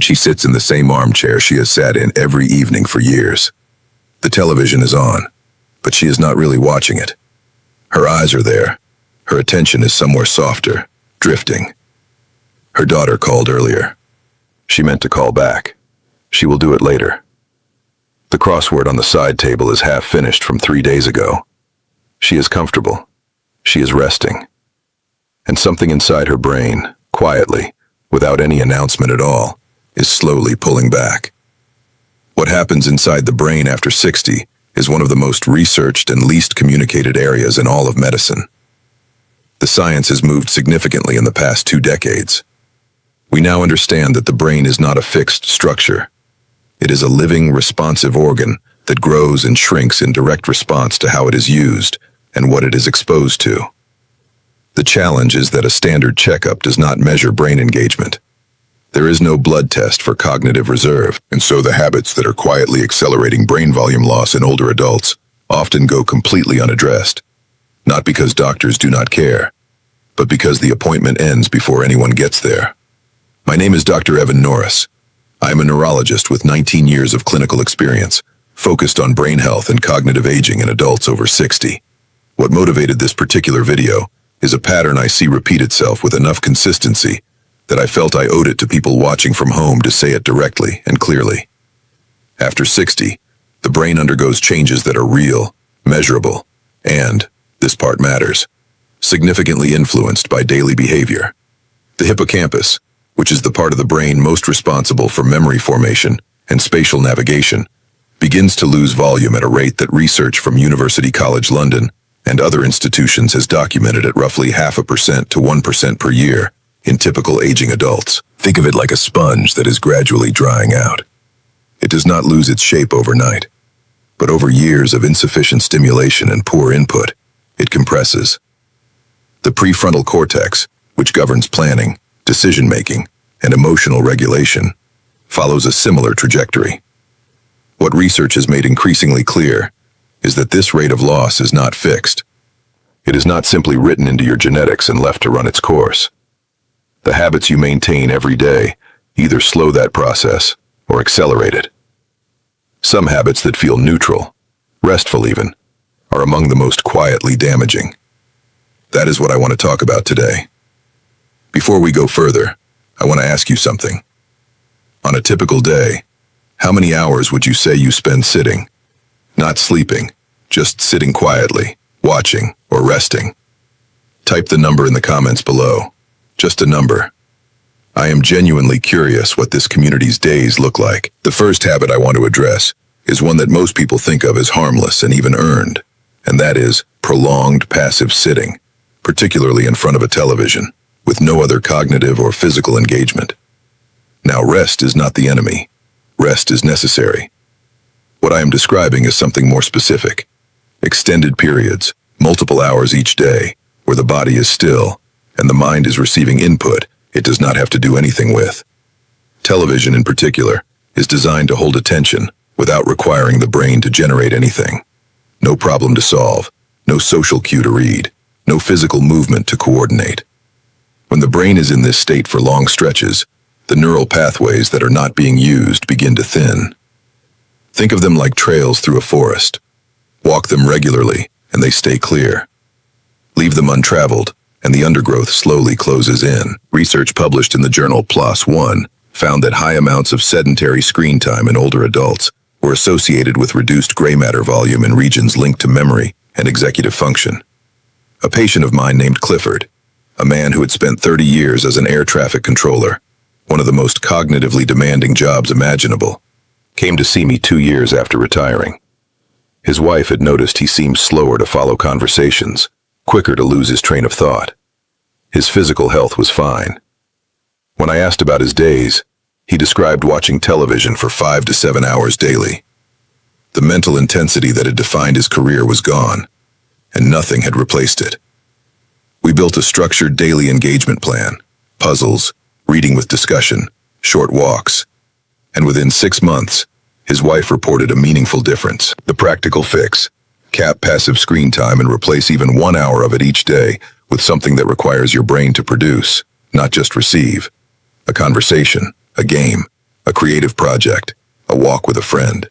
She sits in the same armchair she has sat in every evening for years. The television is on, but she is not really watching it. Her eyes are there. Her attention is somewhere softer, drifting. Her daughter called earlier. She meant to call back. She will do it later. The crossword on the side table is half finished from 3 days ago. She is comfortable. She is resting. And something inside her brain, quietly, without any announcement at all, is slowly pulling back. What happens inside the brain after 60 is one of the most researched and least communicated areas in all of medicine. The science has moved significantly in the past 2 decades. We now understand that the brain is not a fixed structure. It is a living, responsive organ that grows and shrinks in direct response to how it is used and what it is exposed to. The challenge is that a standard checkup does not measure brain engagement. There is no blood test for cognitive reserve, and so the habits that are quietly accelerating brain volume loss in older adults often go completely unaddressed. Not because doctors do not care, but because the appointment ends before anyone gets there. My name is Dr. Evan Noris. I am a neurologist with 19 years of clinical experience, focused on brain health and cognitive aging in adults over 60. What motivated this particular video is a pattern I see repeat itself with enough consistency that I felt I owed it to people watching from home to say it directly and clearly. After 60, the brain undergoes changes that are real, measurable, and, this part matters, significantly influenced by daily behavior. The hippocampus, which is the part of the brain most responsible for memory formation and spatial navigation, begins to lose volume at a rate that research from University College London and other institutions has documented at roughly 0.5% to 1% per year in typical aging adults. Think of it like a sponge that is gradually drying out. It does not lose its shape overnight, but over years of insufficient stimulation and poor input, it compresses. The prefrontal cortex, which governs planning, decision-making, and emotional regulation, follows a similar trajectory. What research has made increasingly clear is that this rate of loss is not fixed. It is not simply written into your genetics and left to run its course. The habits you maintain every day either slow that process or accelerate it. Some habits that feel neutral, restful even, are among the most quietly damaging. That is what I want to talk about today. Before we go further, I want to ask you something. On a typical day, how many hours would you say you spend sitting? Not sleeping, just sitting quietly, watching, or resting. Type the number in the comments below. Just a number. I am genuinely curious what this community's days look like. The first habit I want to address is one that most people think of as harmless and even earned, and that is prolonged passive sitting, particularly in front of a television, with no other cognitive or physical engagement. Now, rest is not the enemy. Rest is necessary. What I am describing is something more specific. Extended periods, multiple hours each day, where the body is still and the mind is receiving input it does not have to do anything with. Television, in particular, is designed to hold attention without requiring the brain to generate anything. No problem to solve, no social cue to read, no physical movement to coordinate. When the brain is in this state for long stretches, the neural pathways that are not being used begin to thin. Think of them like trails through a forest. Walk them regularly, and they stay clear. Leave them untraveled, and the undergrowth slowly closes in. Research published in the journal PLOS One found that high amounts of sedentary screen time in older adults were associated with reduced gray matter volume in regions linked to memory and executive function. A patient of mine named Clifford, a man who had spent 30 years as an air traffic controller, one of the most cognitively demanding jobs imaginable, came to see me 2 years after retiring. His wife had noticed he seemed slower to follow conversations, quicker to lose his train of thought. His physical health was fine. When I asked about his days, he described watching television for 5 to 7 hours daily. The mental intensity that had defined his career was gone, and nothing had replaced it. We built a structured daily engagement plan, puzzles, reading with discussion, short walks, and within 6 months, his wife reported a meaningful difference. The practical fix: cap passive screen time and replace even 1 hour of it each day with something that requires your brain to produce, not just receive. A conversation, a game, creative project, a walk with a friend.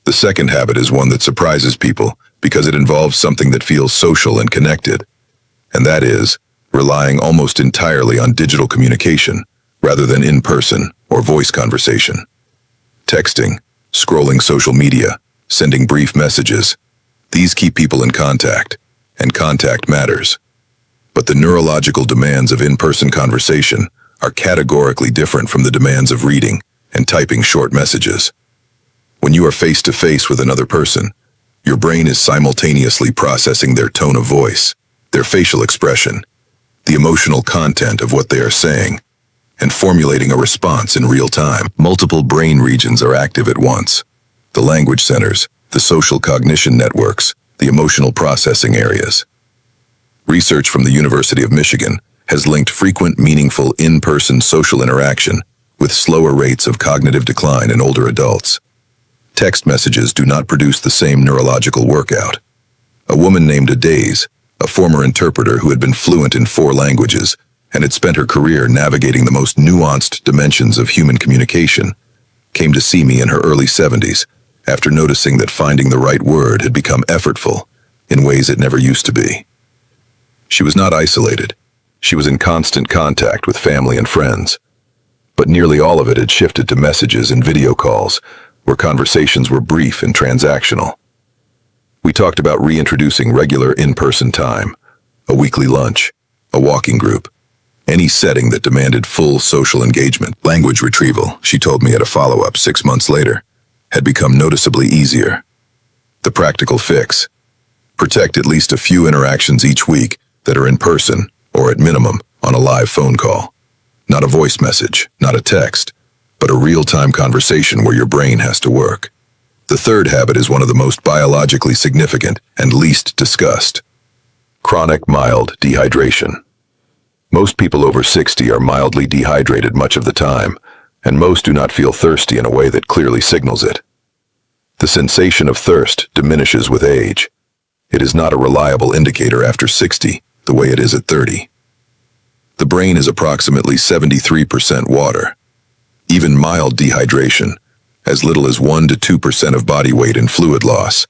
The second habit is one that surprises people because it involves something that feels social and connected, and that is relying almost entirely on digital communication rather than in-person or voice conversation. Texting, scrolling social media, sending brief messages, these keep people in contact, and contact matters. But the neurological demands of in-person conversation are categorically different from the demands of reading and typing short messages. When you are face-to-face with another person, your brain is simultaneously processing their tone of voice, their facial expression, the emotional content of what they are saying, and formulating a response in real time. Multiple brain regions are active at once. The language centers, the social cognition networks, the emotional processing areas. Research from the University of Michigan has linked frequent, meaningful in-person social interaction with slower rates of cognitive decline in older adults. Text messages do not produce the same neurological workout. A woman named Adaze, a former interpreter who had been fluent in 4 languages and had spent her career navigating the most nuanced dimensions of human communication, came to see me in her early 70s after noticing that finding the right word had become effortful in ways it never used to be. She was not isolated. She was in constant contact with family and friends, but nearly all of it had shifted to messages and video calls, where conversations were brief and transactional. We talked about reintroducing regular in-person time, a weekly lunch, a walking group, any setting that demanded full social engagement. Language retrieval, she told me at a follow-up 6 months later, had become noticeably easier. The practical fix: protect at least a few interactions each week that are in person or at minimum on a live phone call. Not a voice message, not a text, but a real-time conversation where your brain has to work. The third habit is one of the most biologically significant and least discussed: chronic mild dehydration. Most people over 60 are mildly dehydrated much of the time, and most do not feel thirsty in a way that clearly signals it. The sensation of thirst diminishes with age. It is not a reliable indicator after 60, the way it is at 30. The brain is approximately 73% water. Even mild dehydration, as little as 1 to 2% of body weight in fluid loss,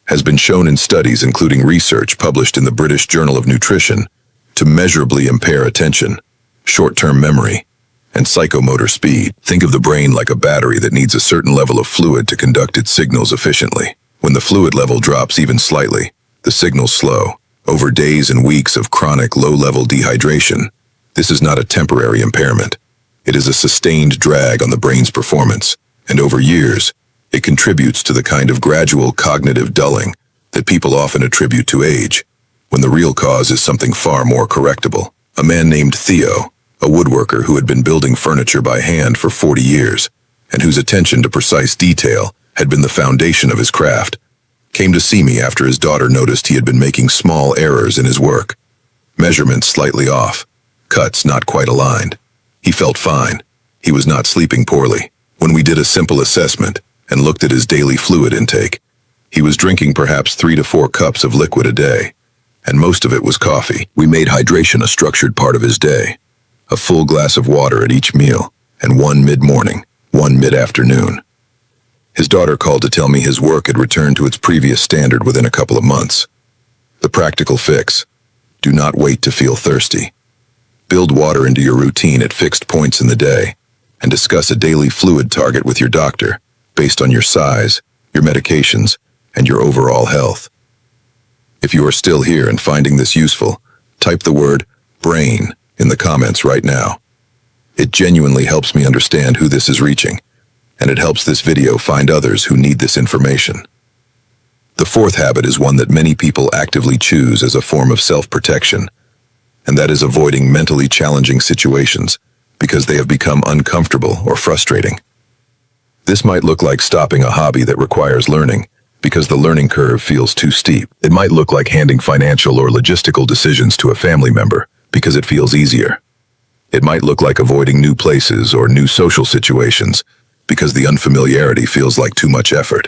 has been shown in studies including research published in the British Journal of Nutrition to measurably impair attention, short-term memory, and psychomotor speed. Think of the brain like a battery that needs a certain level of fluid to conduct its signals efficiently. When the fluid level drops even slightly, the signals slow. Over days and weeks of chronic low-level dehydration, this is not a temporary impairment. It is a sustained drag on the brain's performance, and over years, it contributes to the kind of gradual cognitive dulling that people often attribute to age, when the real cause is something far more correctable. A man named Theo, a woodworker who had been building furniture by hand for 40 years, and whose attention to precise detail had been the foundation of his craft, came to see me after his daughter noticed he had been making small errors in his work. Measurements slightly off, cuts not quite aligned. He felt fine. He was not sleeping poorly. When we did a simple assessment and looked at his daily fluid intake, he was drinking perhaps 3 to 4 cups of liquid a day, and most of it was coffee. We made hydration a structured part of his day. A full glass of water at each meal, and one mid-morning, one mid-afternoon. His daughter called to tell me his work had returned to its previous standard within a couple of months. The practical fix: do not wait to feel thirsty. Build water into your routine at fixed points in the day, and discuss a daily fluid target with your doctor based on your size, your medications, and your overall health. If you are still here and finding this useful, type the word brain in the comments right now. It genuinely helps me understand who this is reaching, and it helps this video find others who need this information. The fourth habit is one that many people actively choose as a form of self-protection, and that is avoiding mentally challenging situations because they have become uncomfortable or frustrating. This might look like stopping a hobby that requires learning because the learning curve feels too steep. It might look like handing financial or logistical decisions to a family member because it feels easier. It might look like avoiding new places or new social situations because the unfamiliarity feels like too much effort.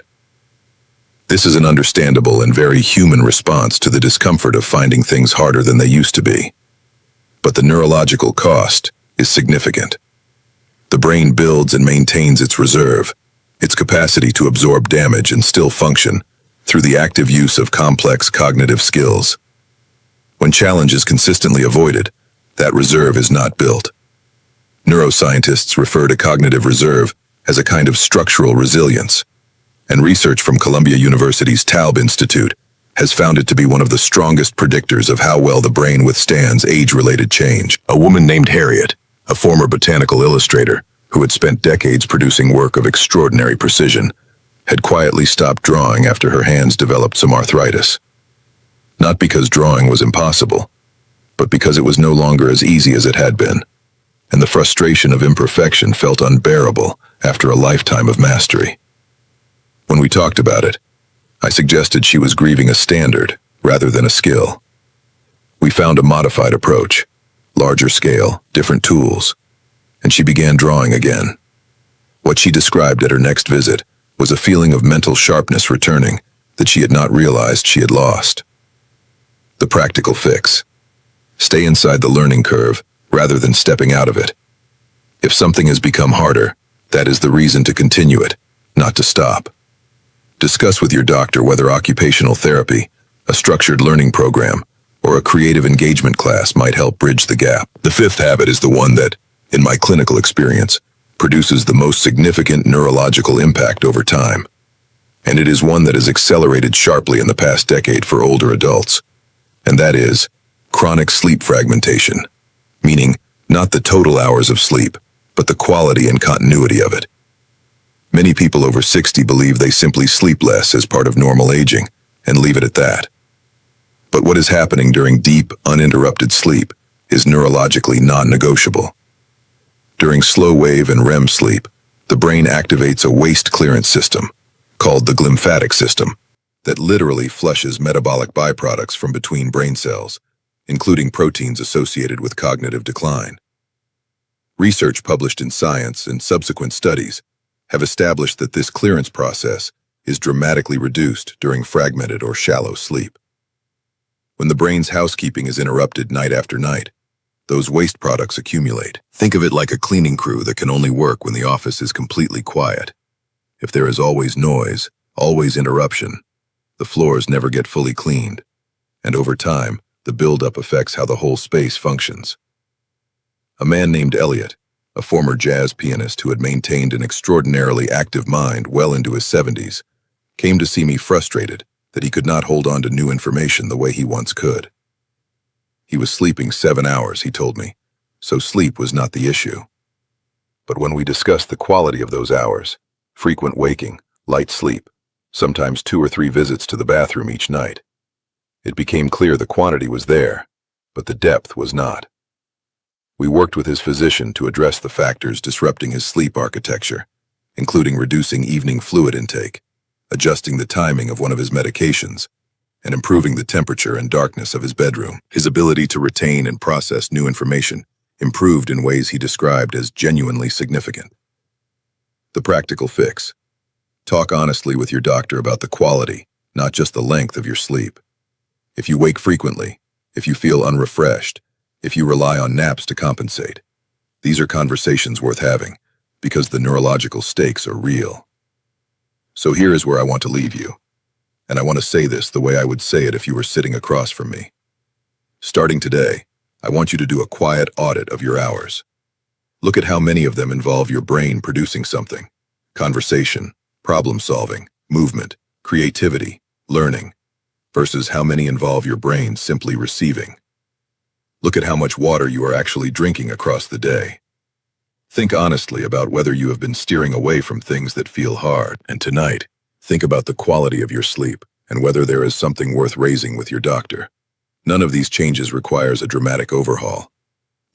This is an understandable and very human response to the discomfort of finding things harder than they used to be. But the neurological cost is significant. The brain builds and maintains its reserve, its capacity to absorb damage and still function, through the active use of complex cognitive skills. When challenge is consistently avoided, that reserve is not built. Neuroscientists refer to cognitive reserve as a kind of structural resilience, and research from Columbia University's Taub Institute has found it to be one of the strongest predictors of how well the brain withstands age-related change. A woman named Harriet, a former botanical illustrator who had spent decades producing work of extraordinary precision, had quietly stopped drawing after her hands developed some arthritis. Not because drawing was impossible, but because it was no longer as easy as it had been, and the frustration of imperfection felt unbearable after a lifetime of mastery. When we talked about it, I suggested she was grieving a standard rather than a skill. We found a modified approach, larger scale, different tools, and she began drawing again. What she described at her next visit was a feeling of mental sharpness returning that she had not realized she had lost. The practical fix: stay inside the learning curve rather than stepping out of it. If something has become harder, that is the reason to continue it, not to stop. Discuss with your doctor whether occupational therapy, a structured learning program, or a creative engagement class might help bridge the gap. The fifth habit is the one that, in my clinical experience, produces the most significant neurological impact over time. And it is one that has accelerated sharply in the past decade for older adults. And that is chronic sleep fragmentation, meaning not the total hours of sleep, but the quality and continuity of it. Many people over 60 believe they simply sleep less as part of normal aging and leave it at that. But what is happening during deep, uninterrupted sleep is neurologically non-negotiable. During slow-wave and REM sleep, the brain activates a waste clearance system, called the glymphatic system, that literally flushes metabolic byproducts from between brain cells, including proteins associated with cognitive decline. Research published in Science and subsequent studies have established that this clearance process is dramatically reduced during fragmented or shallow sleep. When the brain's housekeeping is interrupted night after night, those waste products accumulate. Think of it like a cleaning crew that can only work when the office is completely quiet. If there is always noise, always interruption, the floors never get fully cleaned, and over time, the buildup affects how the whole space functions. A man named Elliot, a former jazz pianist who had maintained an extraordinarily active mind well into his 70s, came to see me frustrated that he could not hold on to new information the way he once could. He was sleeping 7 hours, he told me, so sleep was not the issue. But when we discussed the quality of those hours, frequent waking, light sleep, sometimes 2 or 3 visits to the bathroom each night, it became clear the quantity was there, but the depth was not. We worked with his physician to address the factors disrupting his sleep architecture, including reducing evening fluid intake, adjusting the timing of one of his medications, and improving the temperature and darkness of his bedroom. His ability to retain and process new information improved in ways he described as genuinely significant. The practical fix: talk honestly with your doctor about the quality, not just the length of your sleep. If you wake frequently, if you feel unrefreshed, if you rely on naps to compensate, these are conversations worth having, because the neurological stakes are real. So here is where I want to leave you, and I want to say this the way I would say it if you were sitting across from me. Starting today, I want you to do a quiet audit of your hours. Look at how many of them involve your brain producing something: conversation, problem solving, movement, creativity, learning, versus how many involve your brain simply receiving. Look at how much water you are actually drinking across the day. Think honestly about whether you have been steering away from things that feel hard. And tonight, think about the quality of your sleep and whether there is something worth raising with your doctor. None of these changes requires a dramatic overhaul.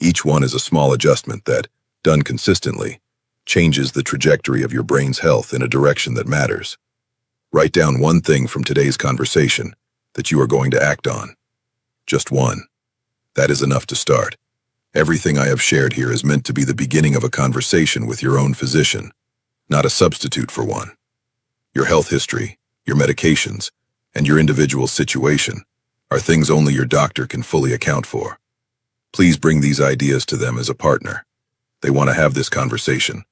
Each one is a small adjustment that, done consistently, changes the trajectory of your brain's health in a direction that matters. Write down one thing from today's conversation that you are going to act on. Just one. That is enough to start. Everything I have shared here is meant to be the beginning of a conversation with your own physician, not a substitute for one. Your health history, your medications, and your individual situation are things only your doctor can fully account for. Please bring these ideas to them as a partner. They want to have this conversation,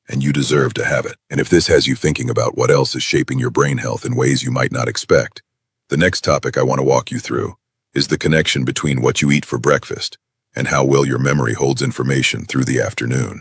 and you deserve to have it. And if this has you thinking about what else is shaping your brain health in ways you might not expect, the next topic I want to walk you through is the connection between what you eat for breakfast and how well your memory holds information through the afternoon.